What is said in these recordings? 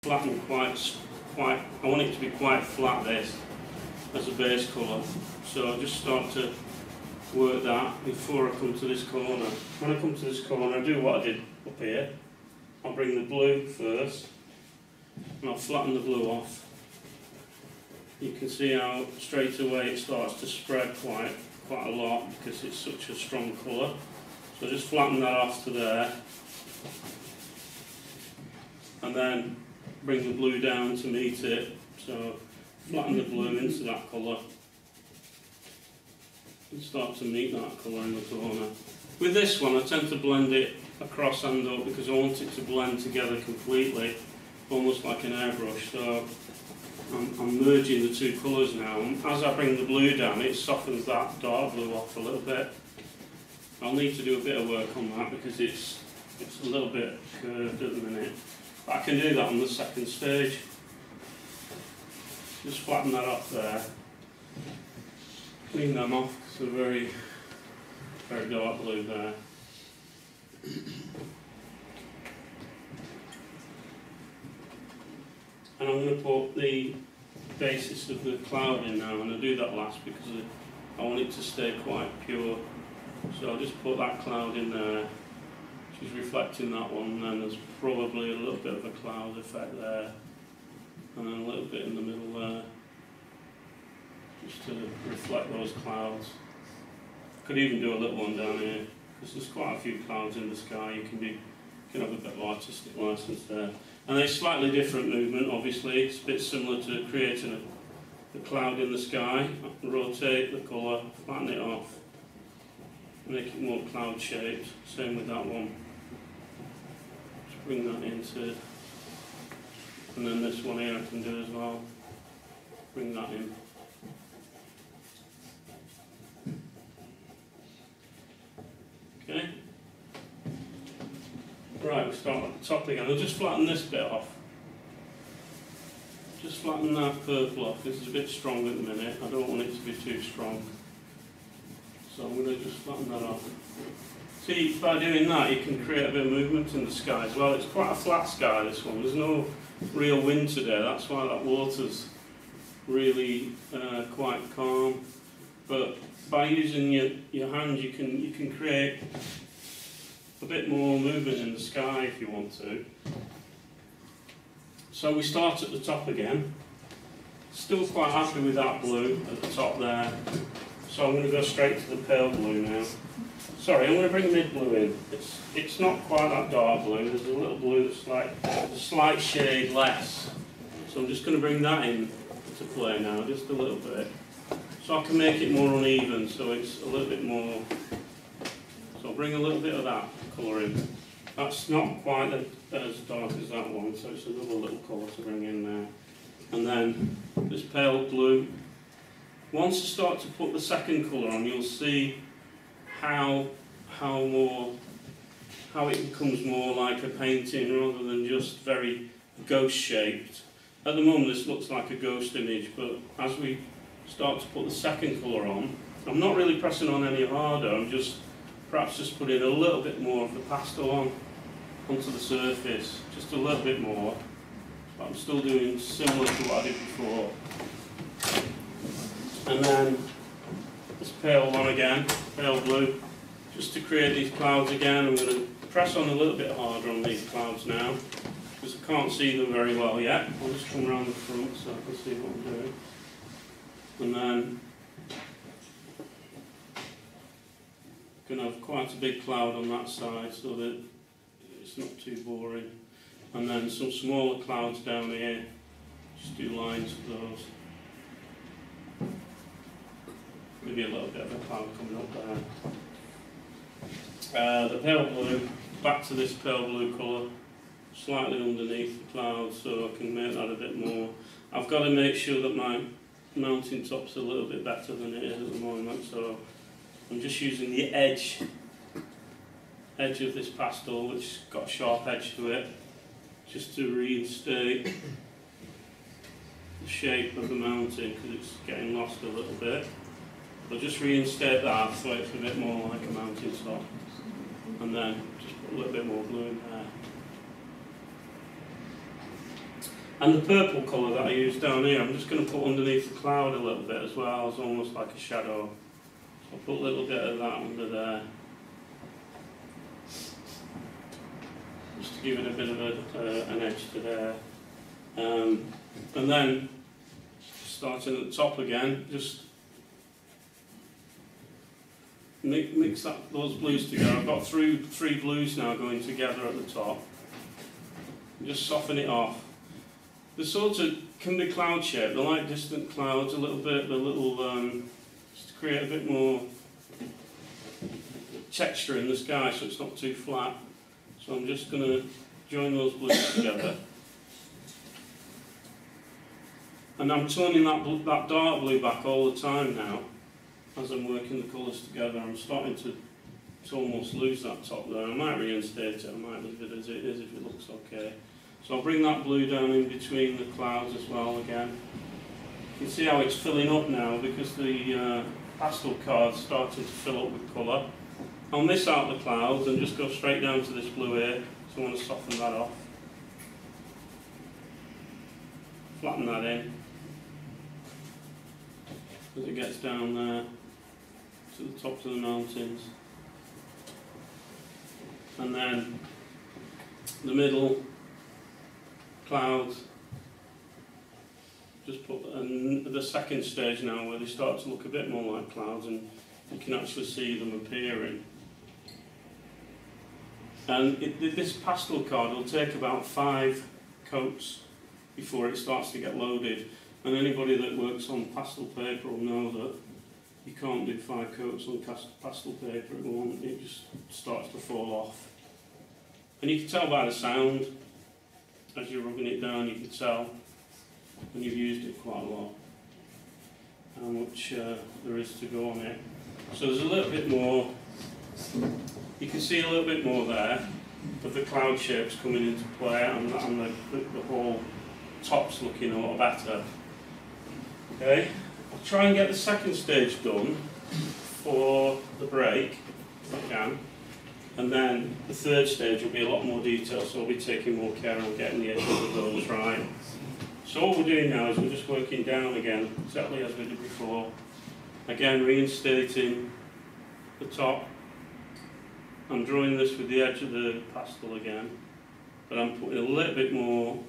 flatten quite, I want it to be quite flat, this, as a base colour. So I just start to work that before I come to this corner. When I come to this corner, I do what I did up here. I'll bring the blue first, and I'll flatten the blue off. You can see how straight away it starts to spread quite a lot because it's such a strong colour. So just flatten that off to there, and then bring the blue down to meet it. So flatten the blue into that colour and start to meet that colour in the corner. With this one I tend to blend it across and up because I want it to blend together completely, almost like an airbrush. So I'm merging the two colours now, and as I bring the blue down it softens that dark blue off a little bit. I'll need to do a bit of work on that because it's a little bit curved at the minute, but I can do that on the second stage. Just flatten that off there, clean them off because they're very, very dark blue there. And I'm going to put the basis of the cloud in now, and I do that last because I want it to stay quite pure. So I'll just put that cloud in there, which is reflecting that one, and then there's probably a little bit of a cloud effect there, and then a little bit in the middle there, just to reflect those clouds. Could even do a little one down here, because there's quite a few clouds in the sky. You can have a bit of artistic license there. And it's slightly different movement, obviously. It's a bit similar to creating a cloud in the sky. Rotate the colour, flatten it off, make it more cloud shaped. Same with that one. Just bring that into, and then this one here I can do as well. Bring that in. Okay. Right, we'll start at the top again. I'll just flatten this bit off. Just flatten that purple off. This is a bit strong at the minute. I don't want it to be too strong. So I'm going to just flatten that off. See, by doing that you can create a bit of movement in the sky as well. It's quite a flat sky, this one. There's no real wind today. That's why that water's really quite calm. But by using your hand you can create a bit more movement in the sky if you want to. So we start at the top again. Still quite happy with that blue at the top there. So I'm going to go straight to the pale blue now. Sorry, I'm going to bring mid blue in. It's not quite that dark blue. There's a little blue that's like a slight shade less. So I'm just going to bring that in to play now, just a little bit. So I can make it more uneven, so it's a little bit more. So I'll bring a little bit of that colour in. That's not quite as dark as that one, so it's another little colour to bring in there. And then this pale blue. Once I start to put the second colour on, you'll see how it becomes more like a painting rather than just very ghost shaped. At the moment this looks like a ghost image, but as we start to put the second colour on, I'm not really pressing on any harder, I'm perhaps just putting a little bit more of the pastel onto the surface, just a little bit more, but I'm still doing similar to what I did before. And then this pale one again, pale blue, just to create these clouds again. I'm going to press on a little bit harder on these clouds now, because I can't see them very well yet. I'll just come around the front so I can see what I'm doing. And then I'm going to have quite a big cloud on that side so that it's not too boring. And then some smaller clouds down here, just do lines for those. Maybe a little bit of a cloud coming up there. The pale blue, back to this pale blue colour, slightly underneath the cloud so I can make that a bit more. I've got to make sure that my mountain top's a little bit better than it is at the moment, so I'm just using the edge of this pastel, which has got a sharp edge to it, just to reinstate the shape of the mountain because it's getting lost a little bit. I'll just reinstate that so it's a bit more like a mountain top, and then just put a little bit more blue in there. And the purple colour that I use down here, I'm just going to put underneath the cloud a little bit as well, as almost like a shadow. So I'll put a little bit of that under there, just to give it a bit of an edge to there. And then, starting at the top again, just mix those blues together. I've got three blues now going together at the top. Just soften it off. The sort of can be cloud shaped. They're like distant clouds a little bit. They're just to create a bit more texture in the sky, so it's not too flat. So I'm just going to join those blues together. And I'm toning that dark blue back all the time now, as I'm working the colours together. I'm starting to almost lose that top there. I might reinstate it, I might leave it as it is if it looks okay. So I'll bring that blue down in between the clouds as well again. You can see how it's filling up now because the pastel card's starting to fill up with colour. I'll miss out the clouds and just go straight down to this blue here, so I want to soften that off. Flatten that in as it gets down there to the tops of the mountains. And then the middle clouds, just put the second stage now where they start to look a bit more like clouds and you can actually see them appearing. And this pastel card will take about 5 coats before it starts to get loaded. And anybody that works on pastel paper will know that you can't do 5 coats on pastel paper, it just starts to fall off. And you can tell by the sound, as you're rubbing it down, you can tell when you've used it quite a lot, how much there is to go on it. So there's a little bit more, you can see a little bit more there of the cloud shapes coming into play, and the whole top's looking a lot better. Okay, I'll try and get the second stage done for the break, if I can, and then the third stage will be a lot more detail, so I'll be taking more care on getting the edges of those right. So what we're doing now is we're just working down again, exactly as we did before. Again, reinstating the top. I'm drawing this with the edge of the pastel again, but I'm putting a little bit more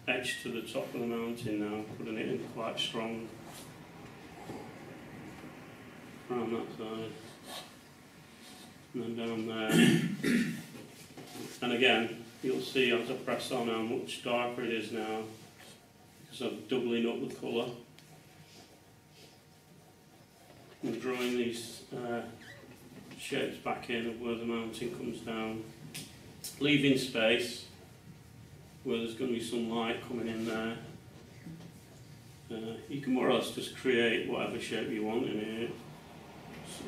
edge to the top of the mountain now, putting it in quite strong around that side, and then down there. And again, you'll see as I press on how much darker it is now, because I'm doubling up the colour. I'm drawing these shapes back in of where the mountain comes down, leaving space where there's going to be some light coming in there. You can more or less just create whatever shape you want in here.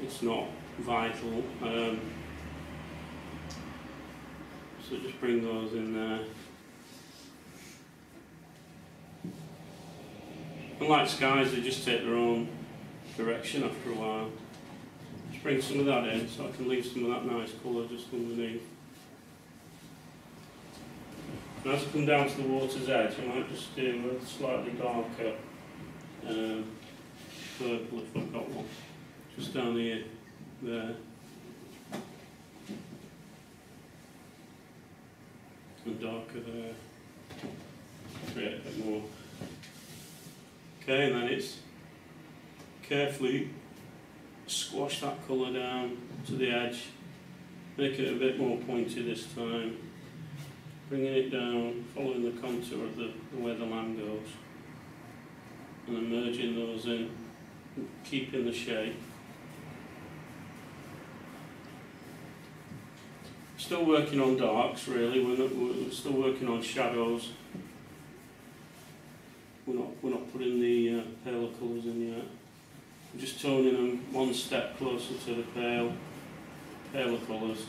It's not vital. So just bring those in there. Unlike skies, they just take their own direction after a while. Just bring some of that in so I can leave some of that nice colour just underneath. And as I come down to the water's edge, I might just do a slightly darker purple if I've got one. Just down here, there. And darker there. Create a bit more. Okay, and then it's carefully squash that colour down to the edge. Make it a bit more pointy this time. Bringing it down, following the contour of the way the land goes. And then merging those in, keeping the shape. Still working on darks really, we're still working on shadows. We're not putting the paler colours in yet. We're just toning them one step closer to the paler colours.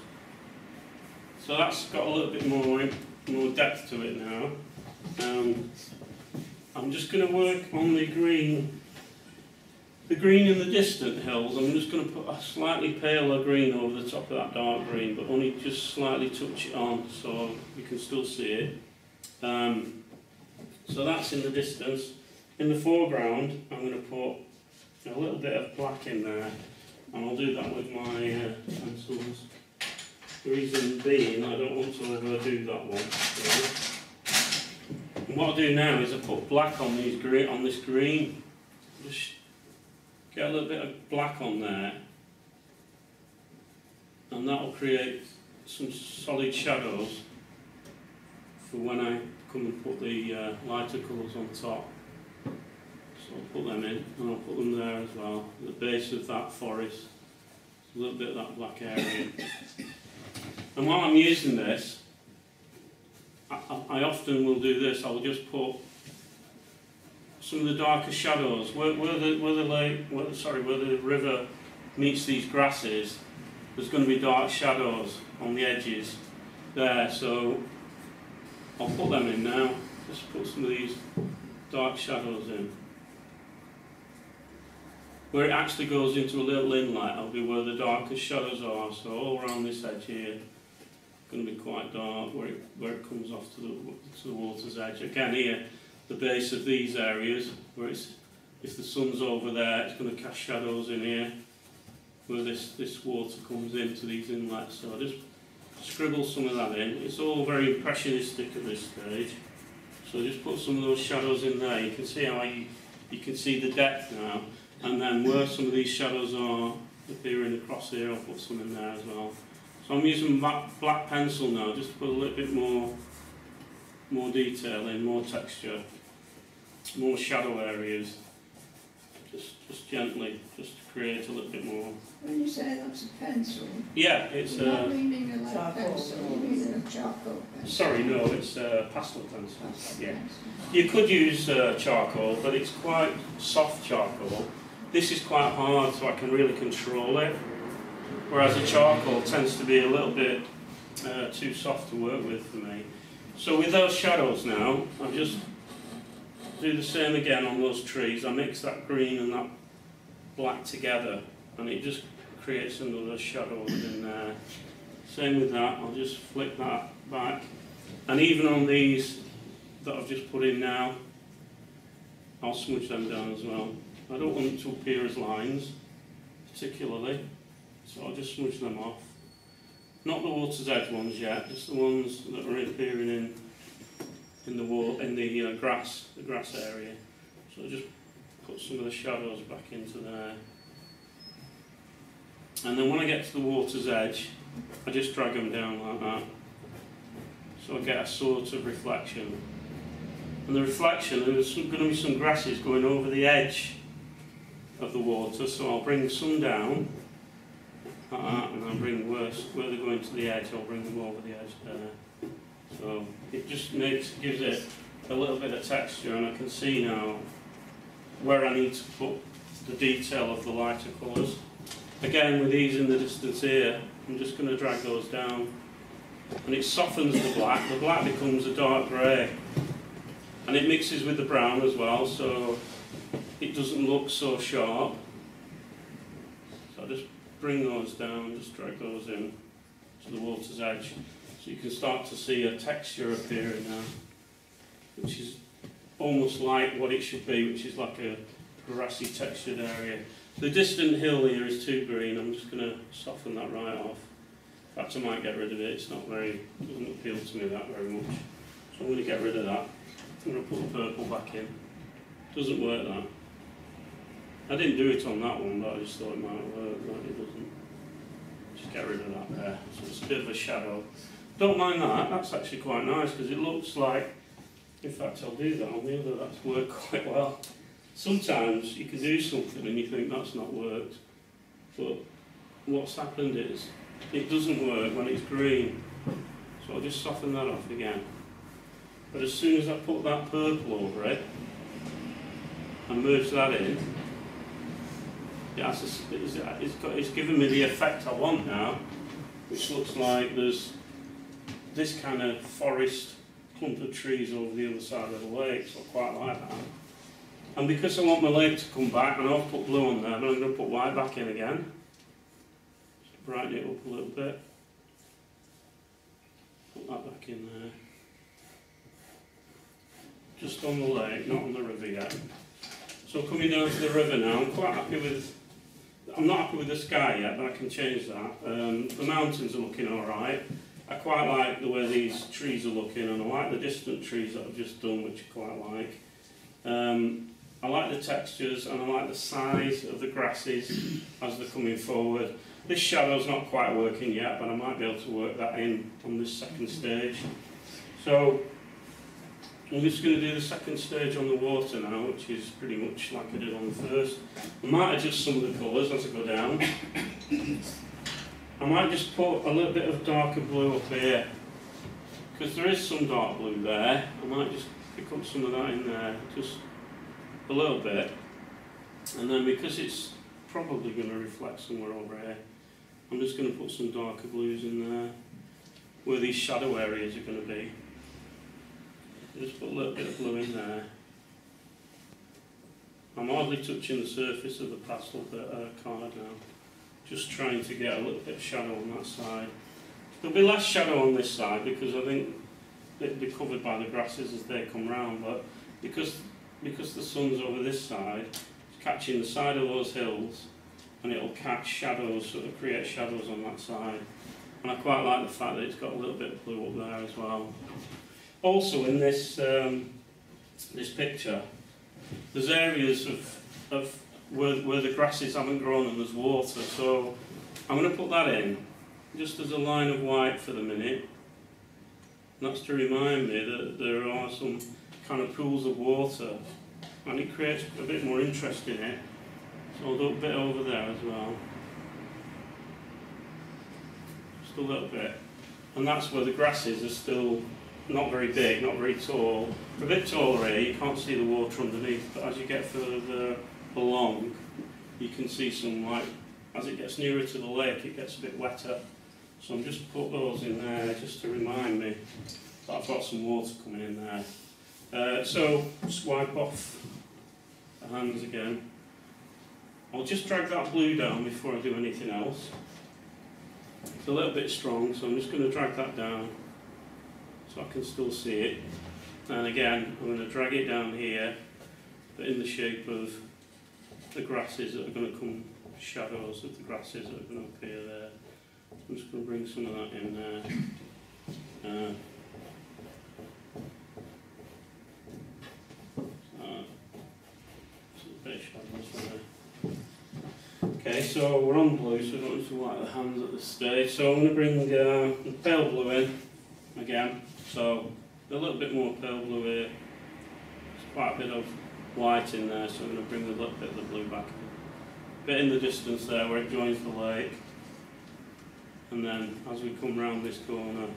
So that's got a little bit more depth to it now. I'm just going to work on the green in the distant hills. I'm just going to put a slightly paler green over the top of that dark green, but only just slightly touch it on so you can still see it. So that's in the distance. In the foreground, I'm going to put a little bit of black in there, and I'll do that with my pencils. The reason being, I don't want to overdo that one. And what I'll do now is I put black on this green. Just get a little bit of black on there, and that will create some solid shadows for when I come and put the lighter colours on top. So I'll put them in, and I'll put them there as well, at the base of that forest, a little bit of that black area. And while I'm using this, I often will do this. I'll just put some of the darker shadows where the river meets these grasses. There's going to be dark shadows on the edges there, so I'll put them in now. Just put some of these dark shadows in. Where it actually goes into a little inlet, will be where the darkest shadows are. So all around this edge here, going to be quite dark where it comes off to the water's edge. Again here, the base of these areas, where if the sun's over there, it's going to cast shadows in here, where this water comes into these inlets. So I just scribble some of that in. It's all very impressionistic at this stage. So just put some of those shadows in there. You can see how you can see the depth now. And then where some of these shadows are appearing across here, I'll put some in there as well. So I'm using black pencil now, just to put a little bit more detail in, more texture, more shadow areas. Just gently, just to create a little bit more. When you say that's a pencil, yeah, it's you're not meaning a lead pencil, you're meaning a charcoal pencil. Sorry, no, it's a pastel pencil. Pastel yeah. pencil. You could use charcoal, but it's quite soft charcoal. This is quite hard, so I can really control it. Whereas a charcoal tends to be a little bit too soft to work with for me. So with those shadows now, I'll just do the same again on those trees. I mix that green and that black together, and it just creates another shadow within there. Same with that, I'll just flick that back. And even on these that I've just put in now, I'll smudge them down as well. I don't want them to appear as lines, particularly, so I'll just smudge them off. Not the water's edge ones yet, just the ones that are appearing in the grass area. So I'll just put some of the shadows back into there. And then when I get to the water's edge, I just drag them down like that. So I get a sort of reflection. And the reflection, there's going to be some grasses going over the edge of the water, so I'll bring some down like that, and I'll bring where they're going to the edge, I'll bring them over the edge there. So it just gives it a little bit of texture, and I can see now where I need to put the detail of the lighter colours. Again, with these in the distance here, I'm just going to drag those down, and it softens the black. The black becomes a dark grey, and it mixes with the brown as well, so it doesn't look so sharp. So I'll just bring those down, just drag those in to the water's edge, so you can start to see a texture appearing now, which is almost like what it should be, which is like a grassy textured area. The distant hill here is too green. I'm just going to soften that right off. In fact, I might get rid of it. It's not very, doesn't appeal to me that very much. So I'm going to get rid of that. I'm going to put the purple back in. Doesn't work, that. I didn't do it on that one, but I just thought it might work, but it doesn't. Just get rid of that there. So it's a bit of a shadow. Don't mind that. That's actually quite nice, because it looks like, in fact I'll do that on the other, that's worked quite well. Sometimes you can do something and you think that's not worked, but what's happened is it doesn't work when it's green. So I'll just soften that off again. But as soon as I put that purple over it and merge that in, it's given me the effect I want now, which looks like there's this kind of forest clump of trees over the other side of the lake, so I quite like that. And because I want my lake to come back, and I've put blue on there, but I'm going to put white back in again. Just brighten it up a little bit. Put that back in there. just on the lake, not on the river yet. So coming down to the river now, I'm not happy with the sky yet, but I can change that. The mountains are looking alright. I quite like the way these trees are looking, and I like the distant trees that I've just done, which I quite like. I like the textures, and I like the size of the grasses as they're coming forward. This shadow's not quite working yet, but I might be able to work that in on this second stage. So I'm just going to do the second stage on the water now, which is pretty much like I did on the first. I might adjust some of the colours as I go down. I might just put a little bit of darker blue up here, because there is some dark blue there. I might just pick up some of that in there, just a little bit. And then because it's probably going to reflect somewhere over here, I'm just going to put some darker blues in there, where these shadow areas are going to be. Just put a little bit of blue in there. I'm hardly touching the surface of the pastel card now. Just trying to get a little bit of shadow on that side. There'll be less shadow on this side because I think it'll be covered by the grasses as they come round, but because the sun's over this side, it's catching the side of those hills, and it'll catch shadows, sort of create shadows on that side. And I quite like the fact that it's got a little bit of blue up there as well. Also in this this picture, there's areas of where the grasses haven't grown and there's water, so I'm going to put that in just as a line of white for the minute. And that's to remind me that there are some kind of pools of water, and it creates a bit more interest in it. So I'll do a bit over there as well, just a little bit, and that's where the grasses are still not very big, not very tall. A bit taller here, you can't see the water underneath, but as you get further along, you can see some, like, as it gets nearer to the lake, it gets a bit wetter. So I'm just put those in there just to remind me that I've got some water coming in there. So just wipe off the hands again. I'll just drag that blue down before I do anything else. It's a little bit strong, so I'm just going to drag that down so I can still see it. And again, I'm going to drag it down here, but in the shape of the grasses that are going to come, shadows of the grasses that are going to appear there. I'm just going to bring some of that in there. Okay, so we're on blue, so I don't need to wipe the hands at this stage. So I'm going to bring the pale blue in again. So a little bit more pale blue here. There's quite a bit of white in there, so I'm going to bring a little bit of the blue back in. A bit in the distance there where it joins the lake. And then as we come round this corner,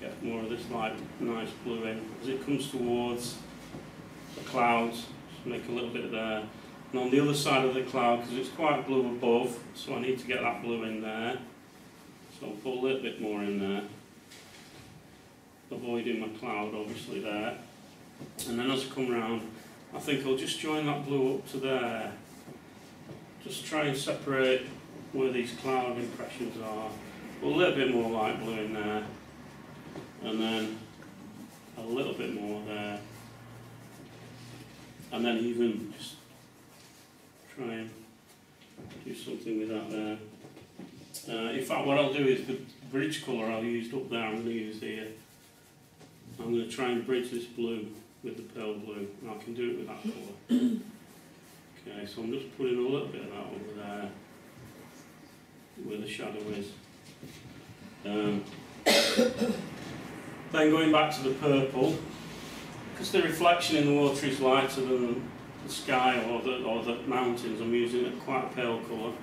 get more of this light, nice blue in. As it comes towards the clouds, just make a little bit there. And on the other side of the cloud, because it's quite blue above, so I need to get that blue in there. So I'll put a little bit more in there, avoiding my cloud obviously there. And then as I come round, I think I'll just join that blue up to there. Just try and separate where these cloud impressions are. Put a little bit more light blue in there, and then a little bit more there, and then even just try and do something with that there. In fact, what I'll do is the bridge colour I used up there, I'm going to use here. I'm going to try and bridge this blue with the pale blue, and I can do it with that colour. Okay, so I'm just putting a little bit of that over there, where the shadow is. Then going back to the purple, because the reflection in the water is lighter than the sky or the mountains, I'm using quite a pale colour.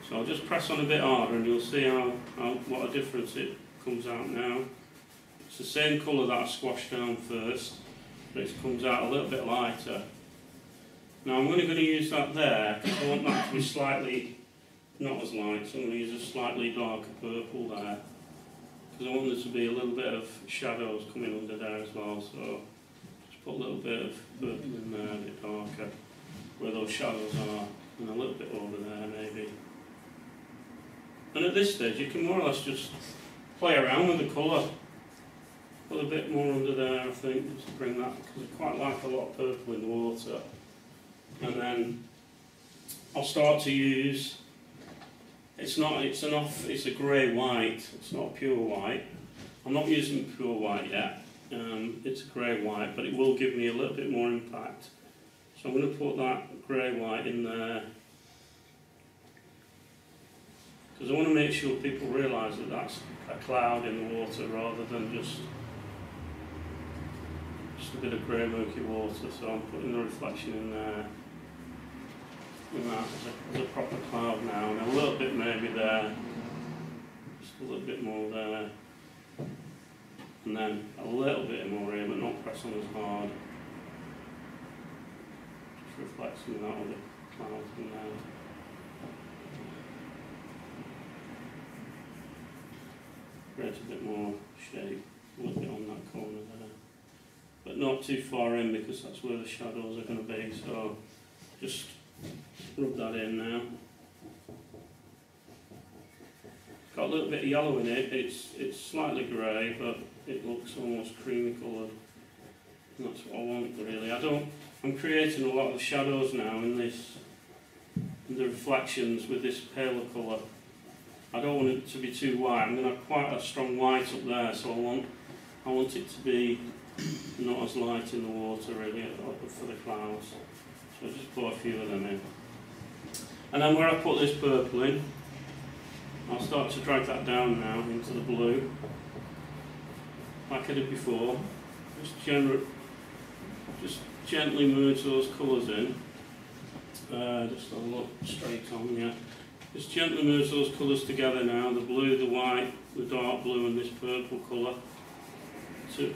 So I'll just press on a bit harder and you'll see what a difference it comes out now. It's the same colour that I squashed down first, but it comes out a little bit lighter. Now I'm only going to use that there because I want that to be slightly not as light, so I'm going to use a slightly darker purple there, because I want there to be a little bit of shadows coming under there as well, so just put a little bit of purple in there, a bit darker, where those shadows are, and a little bit over there maybe. And at this stage you can more or less just play around with the colour Put a bit more under there, I think, just to bring that, because I quite like a lot of purple in the water. And then I'll start to use, it's a grey white, it's not pure white. I'm not using pure white yet, it's a grey white, but it will give me a little bit more impact. So I'm going to put that grey white in there, because I want to make sure people realise that that's a cloud in the water rather than just a bit of grey murky water. So I'm putting the reflection in there, and that as a proper cloud now, and a little bit maybe there, just a little bit more there, and then a little bit more here, but not pressing as hard. Just reflecting that with the clouds in there. Create a bit more shape, a little bit on that corner there, but not too far in because that's where the shadows are going to be. So just rub that in now. Got a little bit of yellow in it. It's slightly grey, but it looks almost creamy coloured. And that's what I want really. I'm creating a lot of the shadows now in the reflections with this paler colour. I don't want it to be too white. I'm going to have quite a strong white up there, so I want it to be not as light in the water really for the clouds. So I'll just put a few of them in. And then where I put this purple in, I'll start to drag that down now into the blue, like I did before. Just gently merge those colours in. Just a look straight on, yeah. Just gently merge those colours together now, the blue, the white, the dark blue and this purple colour to